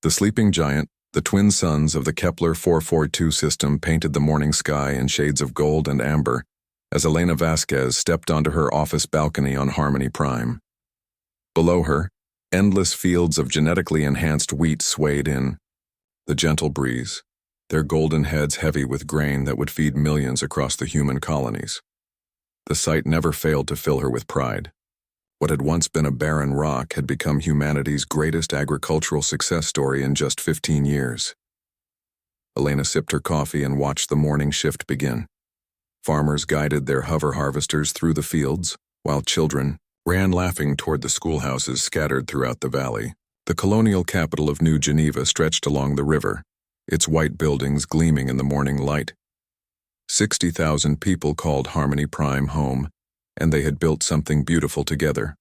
The sleeping giant, the twin suns of the Kepler 442 system, painted the morning sky in shades of gold and amber as Elena Vasquez stepped onto her office balcony on Harmony Prime. Below her, endless fields of genetically enhanced wheat swayed in the gentle breeze, their golden heads heavy with grain that would feed millions across the human colonies. The sight never failed to fill her with pride. What had once been a barren rock had become humanity's greatest agricultural success story in just 15 years. Elena sipped her coffee and watched the morning shift begin. Farmers guided their hover harvesters through the fields, while children ran laughing toward the schoolhouses scattered throughout the valley. The colonial capital of New Geneva stretched along the river, its white buildings gleaming in the morning light. 60,000 people called Harmony Prime home, and they had built something beautiful together.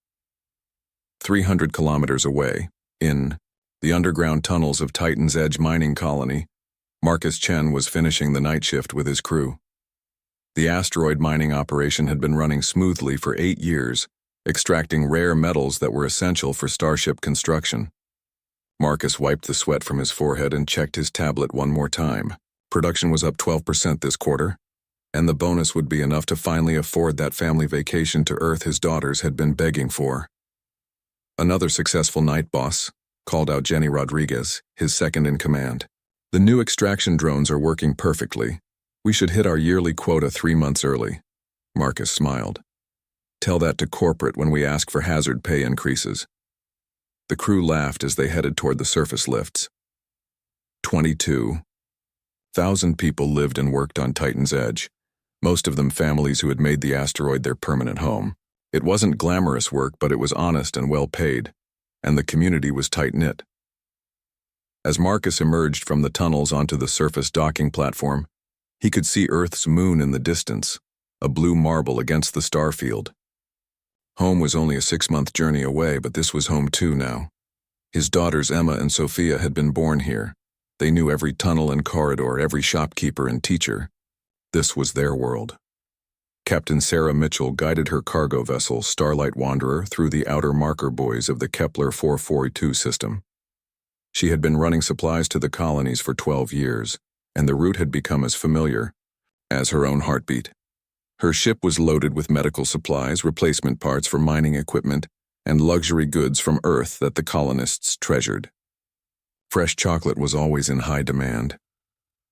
300 kilometers away, in the underground tunnels of Titan's Edge mining colony, Marcus Chen was finishing the night shift with his crew. The asteroid mining operation had been running smoothly for 8 years, extracting rare metals that were essential for starship construction. Marcus wiped the sweat from his forehead and checked his tablet one more time. Production was up 12% this quarter, and the bonus would be enough to finally afford that family vacation to Earth his daughters had been begging for. Another successful night boss called out Jenny Rodriguez, his second in command. The new extraction drones are working perfectly. We should hit our yearly quota 3 months early. Marcus smiled. Tell that to corporate when we ask for hazard pay increases. The crew laughed as they headed toward the surface lifts. 22,000 people lived and worked on Titan's Edge, most of them families who had made the asteroid their permanent home. It wasn't glamorous work, but it was honest and well paid, and the community was tight-knit. As Marcus emerged from the tunnels onto the surface docking platform, he could see Earth's moon in the distance, a blue marble against the star field. Home was only a 6-month journey away, but this was home too now. His daughters Emma and Sophia had been born here. They knew every tunnel and corridor, every shopkeeper and teacher. This was their world. Captain Sarah Mitchell guided her cargo vessel, Starlight Wanderer, through the outer marker buoys of the Kepler 442 system. She had been running supplies to the colonies for 12 years, and the route had become as familiar as her own heartbeat. Her ship was loaded with medical supplies, replacement parts for mining equipment, and luxury goods from Earth that the colonists treasured. Fresh chocolate was always in high demand.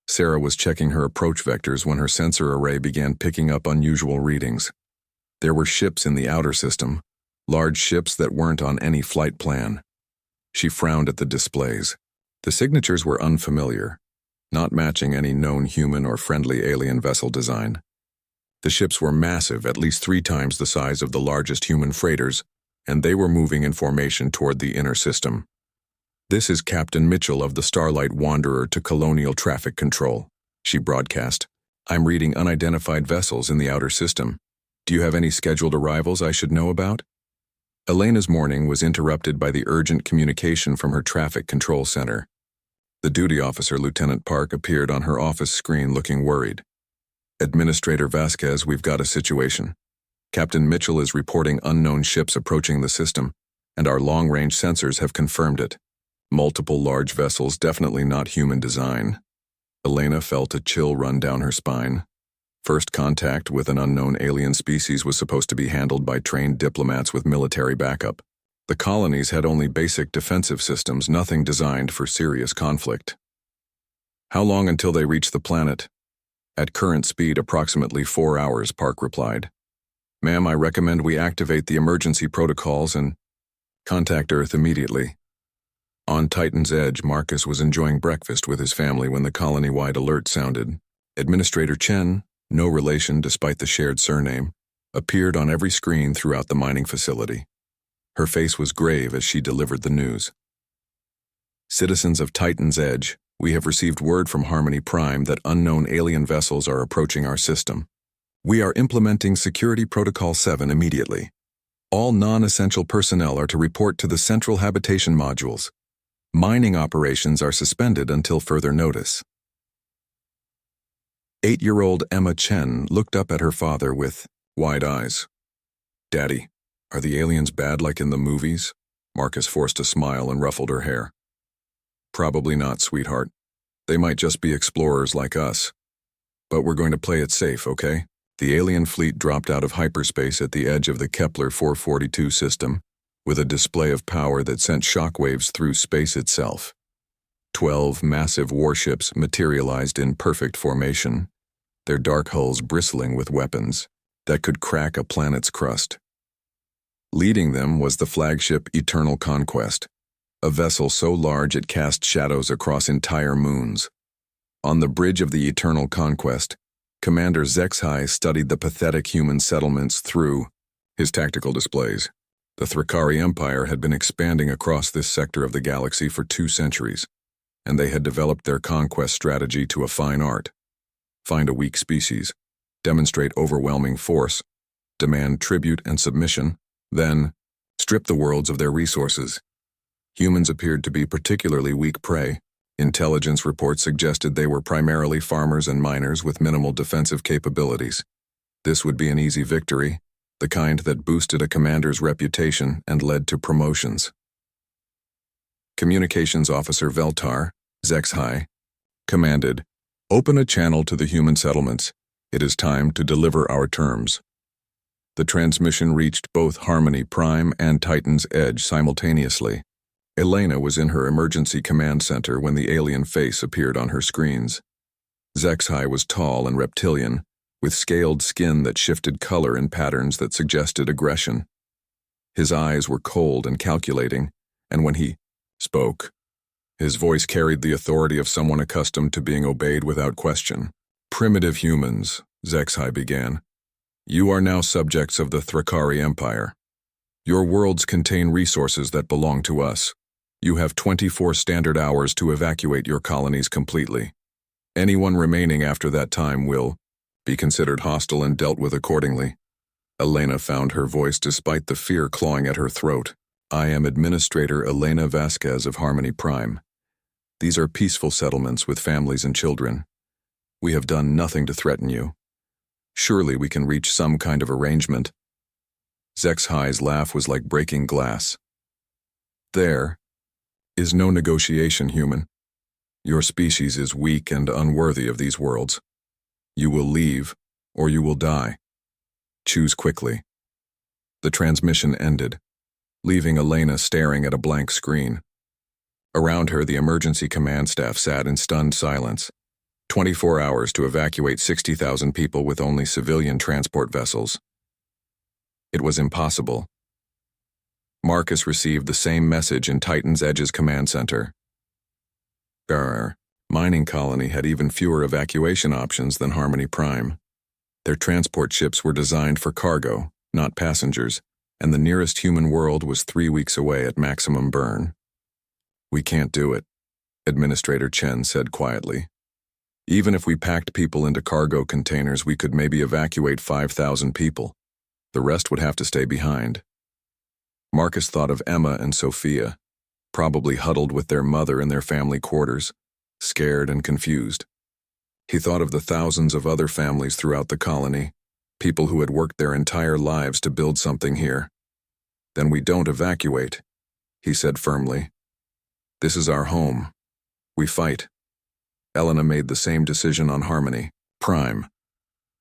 Sarah was checking her approach vectors when her sensor array began picking up unusual readings. There were ships in the outer system, large ships that weren't on any flight plan. She frowned at the displays. The signatures were unfamiliar, not matching any known human or friendly alien vessel design. The ships were massive, at least 3 times the size of the largest human freighters, and they were moving in formation toward the inner system. This is Captain Mitchell of the Starlight Wanderer to Colonial Traffic Control, she broadcast. I'm reading unidentified vessels in the outer system. Do you have any scheduled arrivals I should know about? Elena's morning was interrupted by the urgent communication from her traffic control center. The duty officer, Lieutenant Park, appeared on her office screen looking worried. Administrator Vasquez, we've got a situation. Captain Mitchell is reporting unknown ships approaching the system, and our long-range sensors have confirmed it. Multiple large vessels, definitely not human design. Elena felt a chill run down her spine. First contact with an unknown alien species was supposed to be handled by trained diplomats with military backup. The colonies had only basic defensive systems, nothing designed for serious conflict. How long until they reach the planet? At current speed, approximately 4 hours, Park replied. Ma'am, I recommend we activate the emergency protocols and contact Earth immediately. On Titan's Edge, Marcus was enjoying breakfast with his family when the colony-wide alert sounded. Administrator Chen, no relation despite the shared surname, appeared on every screen throughout the mining facility. Her face was grave as she delivered the news. Citizens of Titan's Edge, we have received word from Harmony Prime that unknown alien vessels are approaching our system. We are implementing Security Protocol 7 immediately. All non-essential personnel are to report to the central habitation modules. Mining operations are suspended until further notice. 8-year-old Emma Chen looked up at her father with wide eyes. Daddy, are the aliens bad like in the movies? Marcus forced a smile and ruffled her hair. Probably not, sweetheart. They might just be explorers like us. But we're going to play it safe, okay? The alien fleet dropped out of hyperspace at the edge of the Kepler 442 system, with a display of power that sent shockwaves through space itself. 12 massive warships materialized in perfect formation, their dark hulls bristling with weapons that could crack a planet's crust. Leading them was the flagship Eternal Conquest, a vessel so large it cast shadows across entire moons. On the bridge of the Eternal Conquest, Commander HFY studied the pathetic human settlements through his tactical displays. The Thrakari Empire had been expanding across this sector of the galaxy for 2 centuries, and they had developed their conquest strategy to a fine art. Find a weak species, demonstrate overwhelming force, demand tribute and submission, then strip the worlds of their resources. Humans appeared to be particularly weak prey. Intelligence reports suggested they were primarily farmers and miners with minimal defensive capabilities. This would be an easy victory, the kind that boosted a commander's reputation and led to promotions. Communications Officer Veltar, HFY, commanded, "Open a channel to the human settlements. It is time to deliver our terms." The transmission reached both Harmony Prime and Titan's Edge simultaneously. Elena was in her emergency command center when the alien face appeared on her screens. HFY was tall and reptilian, with scaled skin that shifted color in patterns that suggested aggression. His eyes were cold and calculating, and when he spoke, his voice carried the authority of someone accustomed to being obeyed without question. "Primitive humans," HFY began. "You are now subjects of the Thrakari Empire. Your worlds contain resources that belong to us. You have 24 standard hours to evacuate your colonies completely. Anyone remaining after that time will be considered hostile and dealt with accordingly." Elena found her voice despite the fear clawing at her throat. "I am Administrator Elena Vasquez of Harmony Prime. These are peaceful settlements with families and children. We have done nothing to threaten you. Surely we can reach some kind of arrangement." HFY's laugh was like breaking glass. "There is no negotiation, human. Your species is weak and unworthy of these worlds. You will leave, or you will die. Choose quickly." The transmission ended, leaving Elena staring at a blank screen. Around her, the emergency command staff sat in stunned silence. 24 hours to evacuate 60,000 people with only civilian transport vessels. It was impossible. Marcus received the same message in Titan's Edge's command center. Our mining colony had even fewer evacuation options than Harmony Prime. Their transport ships were designed for cargo, not passengers, and the nearest human world was 3 weeks away at maximum burn. "We can't do it," Administrator Chen said quietly. "Even if we packed people into cargo containers, we could maybe evacuate 5,000 people. The rest would have to stay behind." Marcus thought of Emma and Sophia, probably huddled with their mother in their family quarters, scared and confused. He thought of the thousands of other families throughout the colony, people who had worked their entire lives to build something here. "Then we don't evacuate," he said firmly. "This is our home. We fight." Elena made the same decision on Harmony Prime.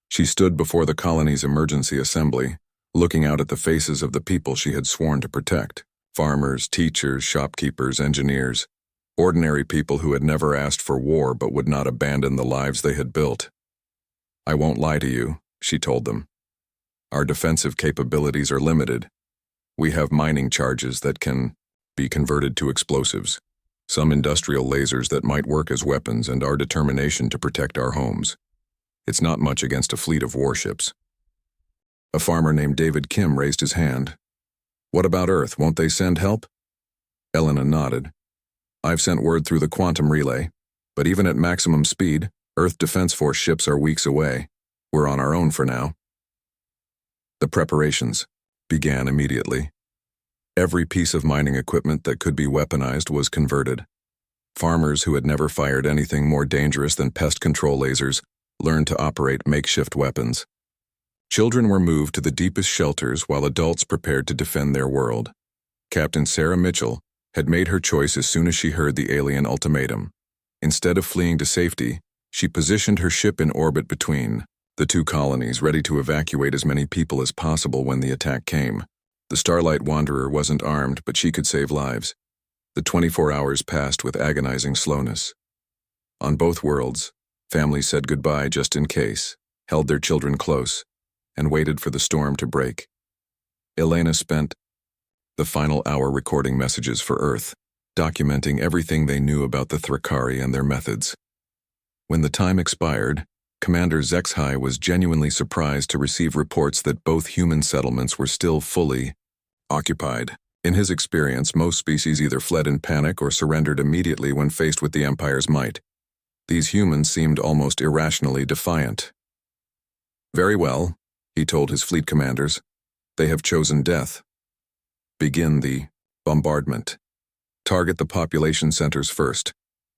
She stood before the colony's emergency assembly, looking out at the faces of the people she had sworn to protect. Farmers, teachers, shopkeepers, engineers. Ordinary people who had never asked for war but would not abandon the lives they had built. "I won't lie to you," she told them. "Our defensive capabilities are limited. We have mining charges that can be converted to explosives, some industrial lasers that might work as weapons, and our determination to protect our homes. It's not much against a fleet of warships." A farmer named David Kim raised his hand. "What about Earth? Won't they send help?" Elena nodded. "I've sent word through the quantum relay, but even at maximum speed, Earth Defense Force ships are weeks away. We're on our own for now." The preparations began immediately. Every piece of mining equipment that could be weaponized was converted. Farmers who had never fired anything more dangerous than pest control lasers learned to operate makeshift weapons. Children were moved to the deepest shelters while adults prepared to defend their world. Captain Sarah Mitchell, had made her choice as soon as she heard the alien ultimatum. Instead of fleeing to safety, she positioned her ship in orbit between the two colonies, ready to evacuate as many people as possible when the attack came. The Starlight Wanderer wasn't armed, but she could save lives. The 24 hours passed with agonizing slowness. On both worlds, families said goodbye just in case, held their children close, and waited for the storm to break. Elena spent the final hour recording messages for Earth, documenting everything they knew about the Thrakari and their methods. When the time expired, Commander HFY was genuinely surprised to receive reports that both human settlements were still fully occupied. In his experience, most species either fled in panic or surrendered immediately when faced with the Empire's might. These humans seemed almost irrationally defiant. "Very well," he told his fleet commanders. "They have chosen death. Begin the bombardment. Target the population centers first.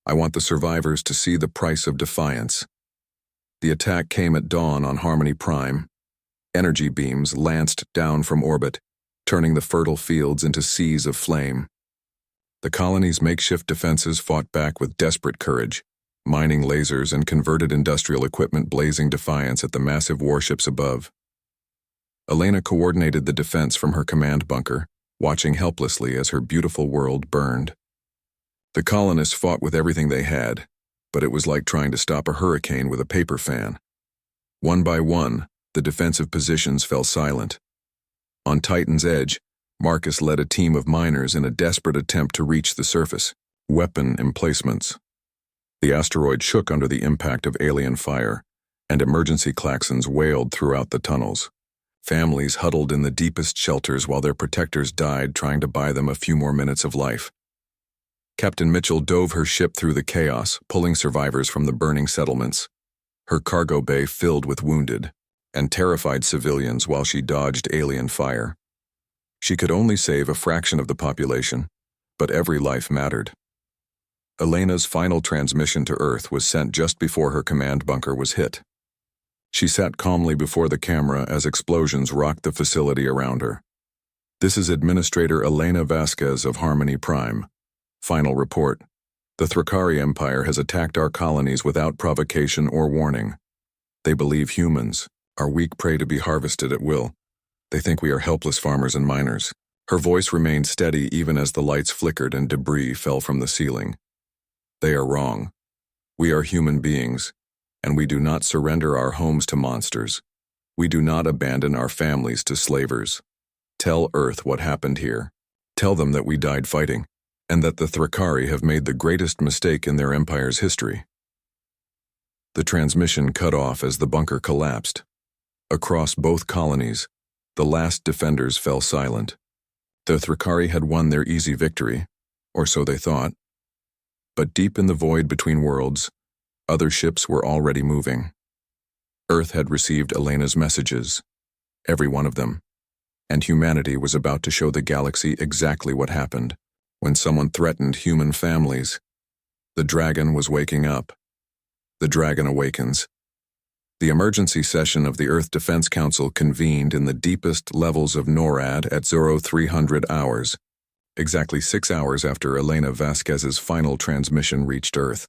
I want the survivors to see the price of defiance." The attack came at dawn on Harmony Prime. Energy beams lanced down from orbit, turning the fertile fields into seas of flame. The colony's makeshift defenses fought back with desperate courage, mining lasers and converted industrial equipment blazing defiance at the massive warships above. Elena coordinated the defense from her command bunker, watching helplessly as her beautiful world burned. The colonists fought with everything they had, but it was like trying to stop a hurricane with a paper fan. One by one, the defensive positions fell silent. On Titan's edge, Marcus led a team of miners in a desperate attempt to reach the surface. Weapon emplacements. The asteroid shook under the impact of alien fire, and emergency klaxons wailed throughout the tunnels. Families huddled in the deepest shelters while their protectors died trying to buy them a few more minutes of life. Captain Mitchell dove her ship through the chaos, pulling survivors from the burning settlements. Her cargo bay filled with wounded and terrified civilians while she dodged alien fire. She could only save a fraction of the population, but every life mattered. Elena's final transmission to Earth was sent just before her command bunker was hit. She sat calmly before the camera as explosions rocked the facility around her. "This is Administrator Elena Vasquez of Harmony Prime. Final report. The Thrakari Empire has attacked our colonies without provocation or warning. They believe humans are weak prey to be harvested at will. They think we are helpless farmers and miners." Her voice remained steady even as the lights flickered and debris fell from the ceiling. "They are wrong. We are human beings, and we do not surrender our homes to monsters. We do not abandon our families to slavers. Tell Earth what happened here. Tell them that we died fighting, and that the Thrakari have made the greatest mistake in their empire's history." The transmission cut off as the bunker collapsed. Across both colonies, the last defenders fell silent. The Thrakari had won their easy victory, or so they thought. But deep in the void between worlds, other ships were already moving. Earth had received Elena's messages, every one of them, and humanity was about to show the galaxy exactly what happened when someone threatened human families. The dragon was waking up. The dragon awakens. The emergency session of the Earth Defense Council convened in the deepest levels of NORAD at 0300 hours, exactly 6 hours after Elena Vasquez's final transmission reached Earth.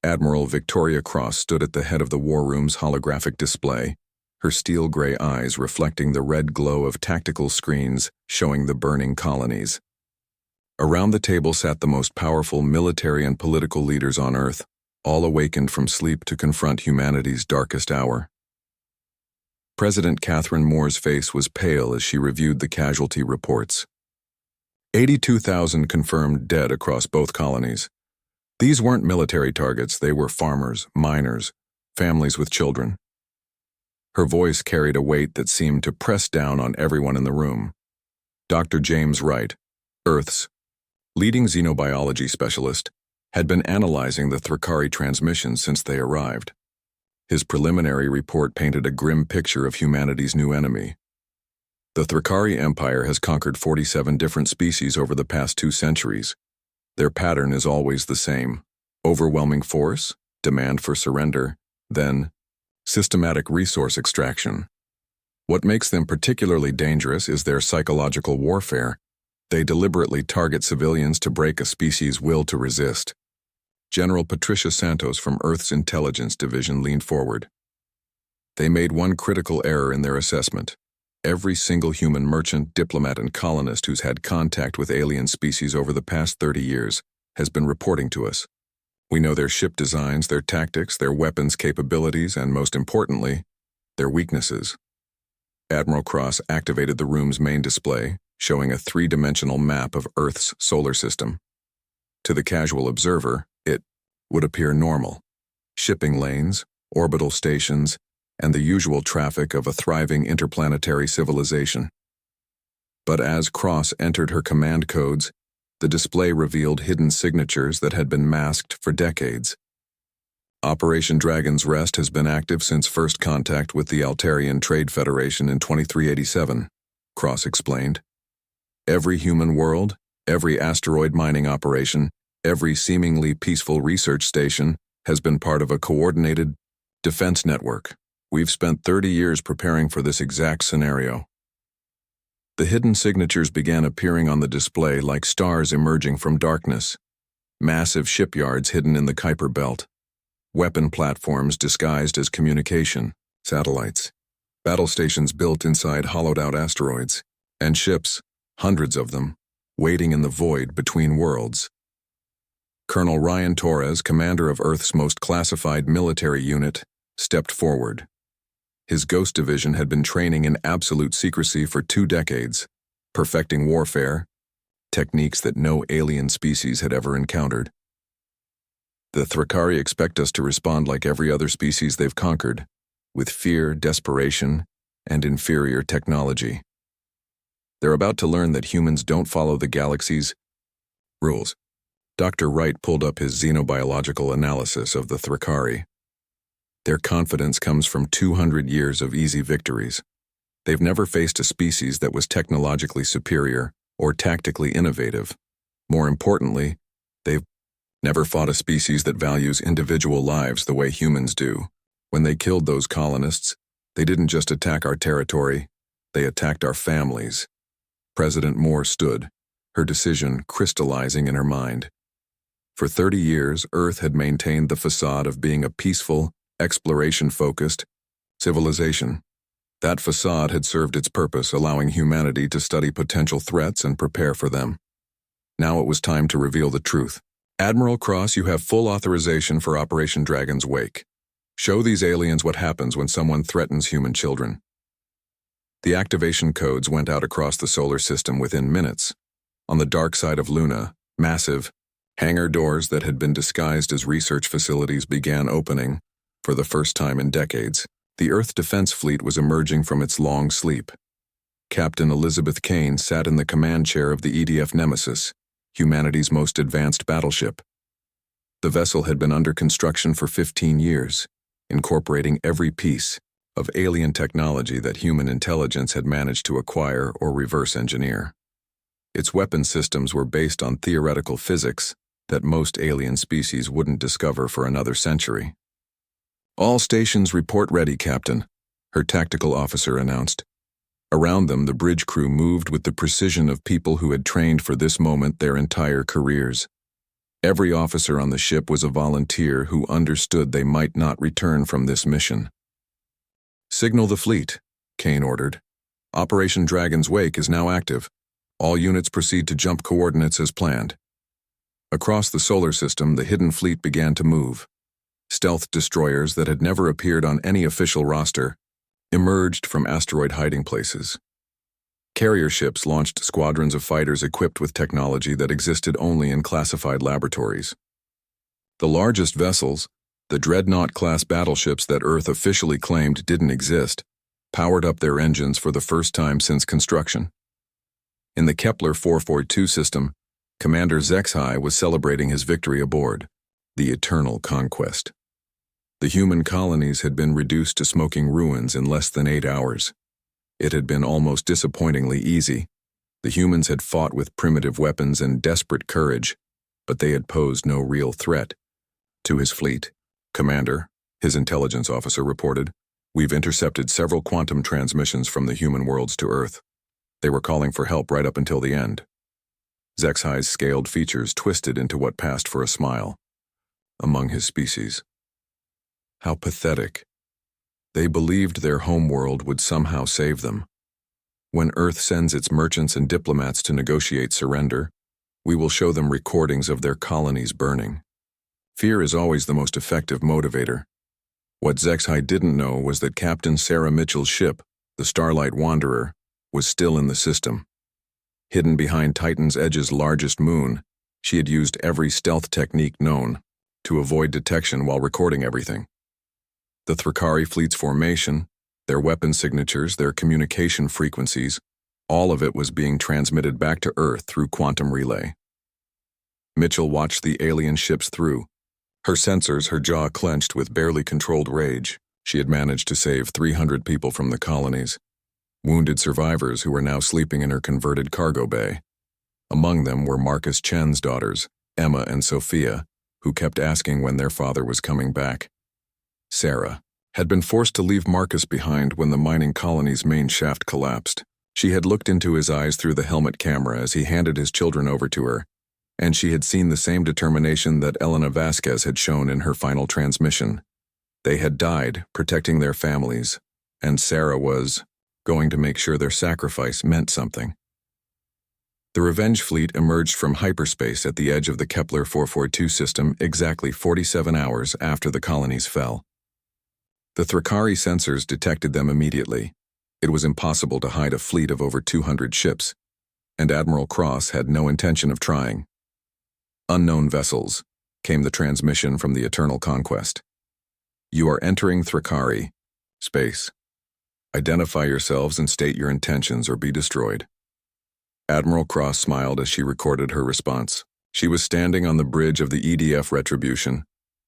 Admiral Victoria Cross stood at the head of the war room's holographic display, her steel-gray eyes reflecting the red glow of tactical screens showing the burning colonies. Around the table sat the most powerful military and political leaders on Earth, all awakened from sleep to confront humanity's darkest hour. President Catherine Moore's face was pale as she reviewed the casualty reports. 82,000 confirmed dead across both colonies. These weren't military targets, they were farmers, miners, families with children. Her voice carried a weight that seemed to press down on everyone in the room. Dr. James Wright, Earth's leading xenobiology specialist, had been analyzing the Thrakari transmissions since they arrived. His preliminary report painted a grim picture of humanity's new enemy. The Thrakari Empire has conquered 47 different species over the past 2 centuries. Their pattern is always the same: overwhelming force, demand for surrender, then systematic resource extraction. What makes them particularly dangerous is their psychological warfare. They deliberately target civilians to break a species' will to resist. General Patricia Santos from Earth's Intelligence Division leaned forward. They made one critical error in their assessment. Every single human merchant, diplomat, and colonist who's had contact with alien species over the past 30 years has been reporting to us. We know their ship designs, their tactics, their weapons capabilities, and most importantly, their weaknesses. Admiral Cross activated the room's main display, showing a three-dimensional map of Earth's solar system. To the casual observer, it would appear normal. Shipping lanes, orbital stations, and the usual traffic of a thriving interplanetary civilization. But as Cross entered her command codes, the display revealed hidden signatures that had been masked for decades. Operation Dragon's Rest has been active since first contact with the Altarian Trade Federation in 2387, Cross explained. Every human world, every asteroid mining operation, every seemingly peaceful research station has been part of a coordinated defense network. We've spent 30 years preparing for this exact scenario. The hidden signatures began appearing on the display like stars emerging from darkness. Massive shipyards hidden in the Kuiper Belt. Weapon platforms disguised as communication satellites. Battle stations built inside hollowed-out asteroids. And ships, hundreds of them, waiting in the void between worlds. Colonel Ryan Torres, commander of Earth's most classified military unit, stepped forward. His Ghost Division had been training in absolute secrecy for 2 decades, perfecting warfare, techniques that no alien species had ever encountered. The Thrakari expect us to respond like every other species they've conquered, with fear, desperation, and inferior technology. They're about to learn that humans don't follow the galaxy's rules. Dr. Wright pulled up his xenobiological analysis of the Thrakari. Their confidence comes from 200 years of easy victories. They've never faced a species that was technologically superior or tactically innovative. More importantly, they've never fought a species that values individual lives the way humans do. When they killed those colonists, they didn't just attack our territory, they attacked our families. President Moore stood, her decision crystallizing in her mind. For 30 years, Earth had maintained the facade of being a peaceful, exploration-focused civilization. That facade had served its purpose, allowing humanity to study potential threats and prepare for them. Now it was time to reveal the truth. Admiral Cross, you have full authorization for Operation Dragon's Wake. Show these aliens what happens when someone threatens human children. The activation codes went out across the solar system within minutes. On the dark side of Luna, massive hangar doors that had been disguised as research facilities began opening. For the first time in decades, the Earth Defense Fleet was emerging from its long sleep. Captain Elizabeth Kane sat in the command chair of the EDF Nemesis, humanity's most advanced battleship. The vessel had been under construction for 15 years, incorporating every piece of alien technology that human intelligence had managed to acquire or reverse engineer. Its weapon systems were based on theoretical physics that most alien species wouldn't discover for another century. All stations report ready, Captain, her tactical officer announced. Around them, the bridge crew moved with the precision of people who had trained for this moment their entire careers. Every officer on the ship was a volunteer who understood they might not return from this mission. Signal the fleet, Kane ordered. Operation Dragon's Wake is now active. All units proceed to jump coordinates as planned. Across the solar system, the hidden fleet began to move. Stealth destroyers that had never appeared on any official roster emerged from asteroid hiding places. Carrier ships launched squadrons of fighters equipped with technology that existed only in classified laboratories. The largest vessels, the Dreadnought-class battleships that Earth officially claimed didn't exist, powered up their engines for the first time since construction. In the Kepler 442 system, Commander Zexhai was celebrating his victory aboard, the Eternal Conquest. The human colonies had been reduced to smoking ruins in less than 8 hours. It had been almost disappointingly easy. The humans had fought with primitive weapons and desperate courage, but they had posed no real threat. To his fleet, Commander, his intelligence officer reported, we've intercepted several quantum transmissions from the human worlds to Earth. They were calling for help right up until the end. Zexai's scaled features twisted into what passed for a smile. Among his species. How pathetic. They believed their homeworld would somehow save them. When Earth sends its merchants and diplomats to negotiate surrender, we will show them recordings of their colonies burning. Fear is always the most effective motivator. What Zexai didn't know was that Captain Sarah Mitchell's ship, the Starlight Wanderer, was still in the system. Hidden behind Titan's Edge's largest moon, she had used every stealth technique known to avoid detection while recording everything. The Thrakari fleet's formation, their weapon signatures, their communication frequencies, all of it was being transmitted back to Earth through quantum relay. Mitchell watched the alien ships through. Her sensors, her jaw clenched with barely controlled rage. She had managed to save 300 people from the colonies, wounded survivors who were now sleeping in her converted cargo bay. Among them were Marcus Chen's daughters, Emma and Sophia, who kept asking when their father was coming back. Sarah had been forced to leave Marcus behind when the mining colony's main shaft collapsed. She had looked into his eyes through the helmet camera as he handed his children over to her, and she had seen the same determination that Elena Vasquez had shown in her final transmission. They had died protecting their families, and Sarah was going to make sure their sacrifice meant something. The Revenge fleet emerged from hyperspace at the edge of the Kepler 442 system exactly 47 hours after the colonies fell. The Thrakari sensors detected them immediately. It was impossible to hide a fleet of over 200 ships, and Admiral Cross had no intention of trying. Unknown vessels, came the transmission from the Eternal Conquest. You are entering Thrakari, space. Identify yourselves and state your intentions or be destroyed. Admiral Cross smiled as she recorded her response. She was standing on the bridge of the EDF Retribution,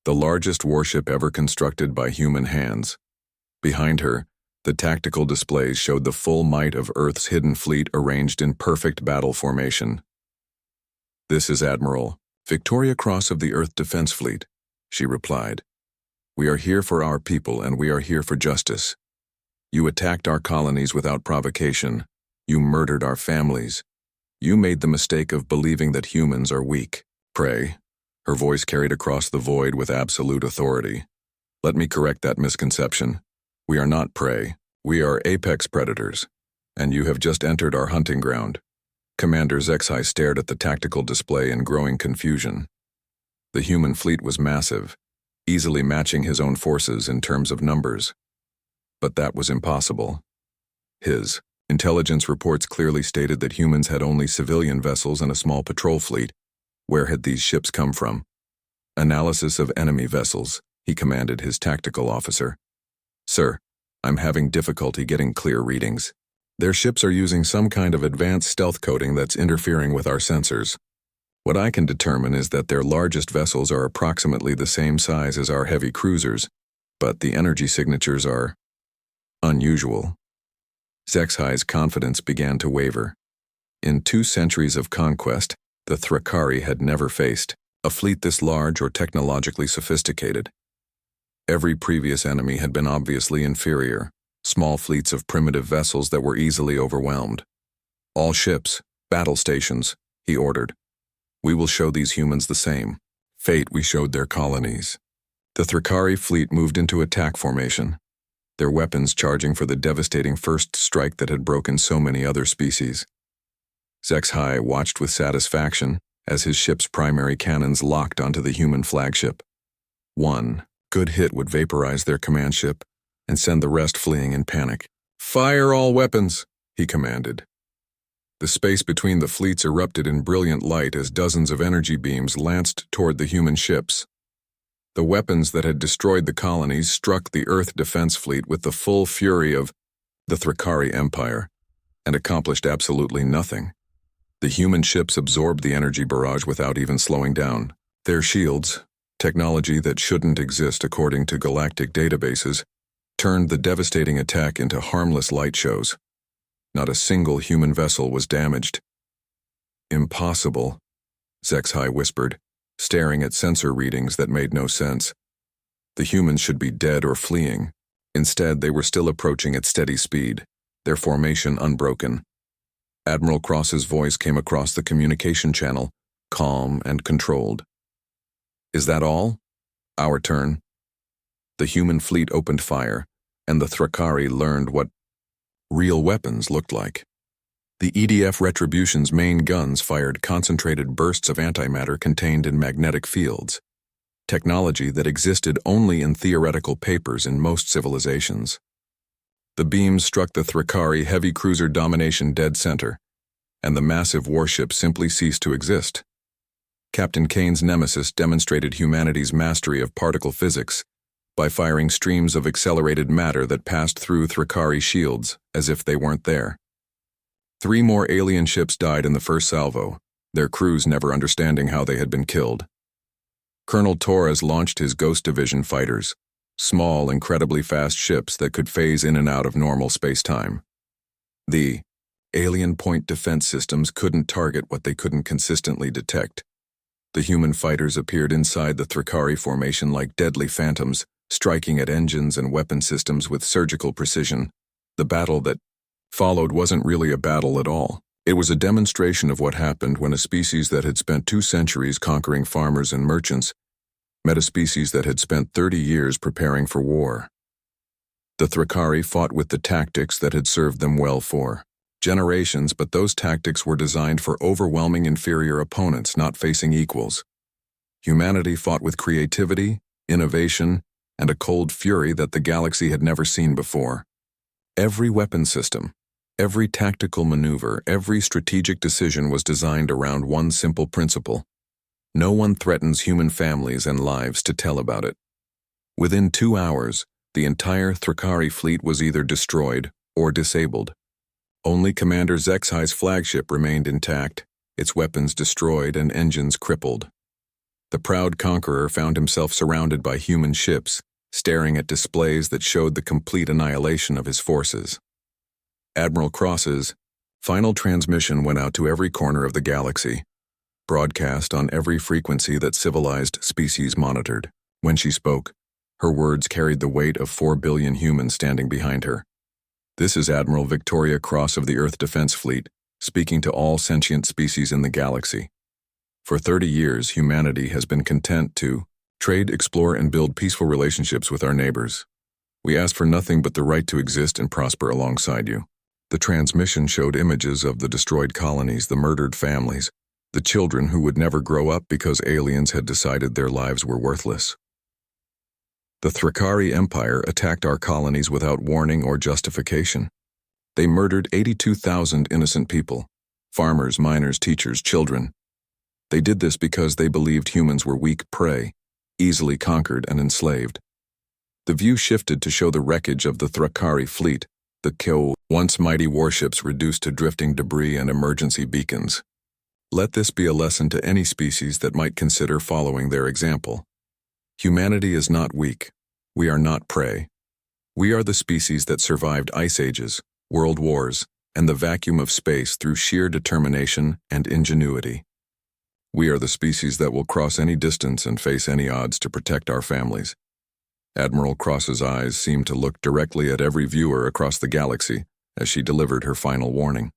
the largest warship ever constructed by human hands. Behind her, the tactical displays showed the full might of Earth's hidden fleet arranged in perfect battle formation. This is Admiral Victoria Cross of the Earth Defense Fleet, she replied. We are here for our people and we are here for justice. You attacked our colonies without provocation. You murdered our families. You made the mistake of believing that humans are weak. Pray. Her voice carried across the void with absolute authority. Let me correct that misconception. We are not prey. We are apex predators. And you have just entered our hunting ground. Commander Zexai stared at the tactical display in growing confusion. The human fleet was massive, easily matching his own forces in terms of numbers. But that was impossible. His intelligence reports clearly stated that humans had only civilian vessels and a small patrol fleet. Where had these ships come from? Analysis of enemy vessels, he commanded his tactical officer. Sir, I'm having difficulty getting clear readings. Their ships are using some kind of advanced stealth coding that's interfering with our sensors. What I can determine is that their largest vessels are approximately the same size as our heavy cruisers, but the energy signatures are unusual. Zexai's confidence began to waver. In 2 centuries of conquest, the Thrakari had never faced a fleet this large or technologically sophisticated. Every previous enemy had been obviously inferior, small fleets of primitive vessels that were easily overwhelmed. All ships, battle stations, he ordered. We will show these humans the same fate we showed their colonies. The Thrakari fleet moved into attack formation, their weapons charging for the devastating first strike that had broken so many other species. Zexai watched with satisfaction as his ship's primary cannons locked onto the human flagship. One good hit would vaporize their command ship and send the rest fleeing in panic. Fire all weapons, he commanded. The space between the fleets erupted in brilliant light as dozens of energy beams lanced toward the human ships. The weapons that had destroyed the colonies struck the Earth Defense Fleet with the full fury of the Thrakari Empire and accomplished absolutely nothing. The human ships absorbed the energy barrage without even slowing down. Their shields, technology that shouldn't exist according to galactic databases, turned the devastating attack into harmless light shows. Not a single human vessel was damaged. Impossible, Zexai whispered, staring at sensor readings that made no sense. The humans should be dead or fleeing. Instead, they were still approaching at steady speed, their formation unbroken. Admiral Cross's voice came across the communication channel, calm and controlled. "Is that all? Our turn." The human fleet opened fire, and the Thrakari learned what real weapons looked like. The EDF Retribution's main guns fired concentrated bursts of antimatter contained in magnetic fields, technology that existed only in theoretical papers in most civilizations. The beams struck the Thrakari heavy cruiser domination dead center, and the massive warship simply ceased to exist. Captain Kane's nemesis demonstrated humanity's mastery of particle physics by firing streams of accelerated matter that passed through Thrakari shields as if they weren't there. 3 more alien ships died in the first salvo, their crews never understanding how they had been killed. Colonel Torres launched his Ghost Division fighters, small, incredibly fast ships that could phase in and out of normal space-time. The alien point defense systems couldn't target what they couldn't consistently detect. The human fighters appeared inside the Thrakari formation like deadly phantoms, striking at engines and weapon systems with surgical precision. The battle that followed wasn't really a battle at all. It was a demonstration of what happened when a species that had spent 2 centuries conquering farmers and merchants met a species that had spent 30 years preparing for war. The Thrakari fought with the tactics that had served them well for generations, but those tactics were designed for overwhelming inferior opponents not facing equals. Humanity fought with creativity, innovation, and a cold fury that the galaxy had never seen before. Every weapon system, every tactical maneuver, every strategic decision was designed around one simple principle: no one threatens human families and lives to tell about it. Within 2 hours, the entire Thrakari fleet was either destroyed or disabled. Only Commander Zexai's flagship remained intact, its weapons destroyed and engines crippled. The proud conqueror found himself surrounded by human ships, staring at displays that showed the complete annihilation of his forces. Admiral Cross's final transmission went out to every corner of the galaxy, broadcast on every frequency that civilized species monitored. When she spoke, her words carried the weight of 4 billion humans standing behind her. "This is Admiral Victoria Cross of the Earth Defense Fleet, speaking to all sentient species in the galaxy. For 30 years, humanity has been content to trade, explore, and build peaceful relationships with our neighbors. We ask for nothing but the right to exist and prosper alongside you." The transmission showed images of the destroyed colonies, the murdered families, the children who would never grow up because aliens had decided their lives were worthless. The Thrakari Empire attacked our colonies without warning or justification. They murdered 82,000 innocent people: farmers, miners, teachers, children. They did this because they believed humans were weak prey, easily conquered and enslaved. The view shifted to show the wreckage of the Thrakari fleet, the Kyo, once mighty warships reduced to drifting debris and emergency beacons. Let this be a lesson to any species that might consider following their example. Humanity is not weak. We are not prey. We are the species that survived ice ages, world wars, and the vacuum of space through sheer determination and ingenuity. We are the species that will cross any distance and face any odds to protect our families. Admiral Cross's eyes seemed to look directly at every viewer across the galaxy as she delivered her final warning.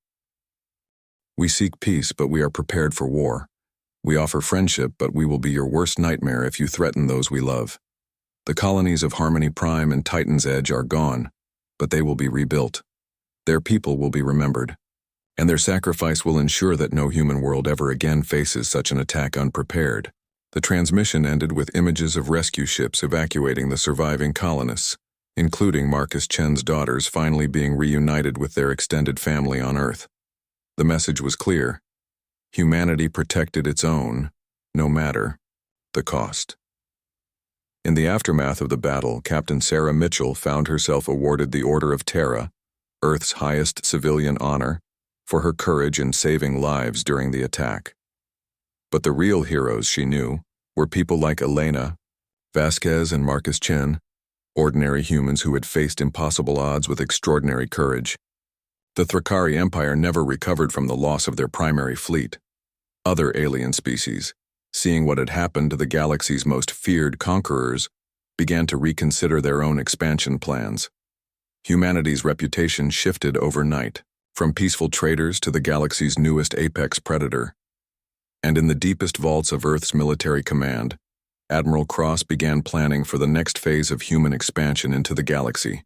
"We seek peace, but we are prepared for war. We offer friendship, but we will be your worst nightmare if you threaten those we love. The colonies of Harmony Prime and Titan's Edge are gone, but they will be rebuilt. Their people will be remembered, and their sacrifice will ensure that no human world ever again faces such an attack unprepared." The transmission ended with images of rescue ships evacuating the surviving colonists, including Marcus Chen's daughters finally being reunited with their extended family on Earth. The message was clear: humanity protected its own, no matter the cost. In the aftermath of the battle, Captain Sarah Mitchell found herself awarded the Order of Terra, Earth's highest civilian honor, for her courage in saving lives during the attack. But the real heroes, she knew, were people like Elena, Vasquez, and Marcus Chen, ordinary humans who had faced impossible odds with extraordinary courage. The Thrakari Empire never recovered from the loss of their primary fleet. Other alien species, seeing what had happened to the galaxy's most feared conquerors, began to reconsider their own expansion plans. Humanity's reputation shifted overnight. from peaceful traders to the galaxy's newest apex predator. And in the deepest vaults of Earth's military command, Admiral Cross began planning for the next phase of human expansion into the galaxy.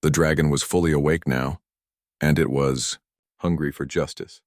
The dragon was fully awake now, and it was hungry for justice.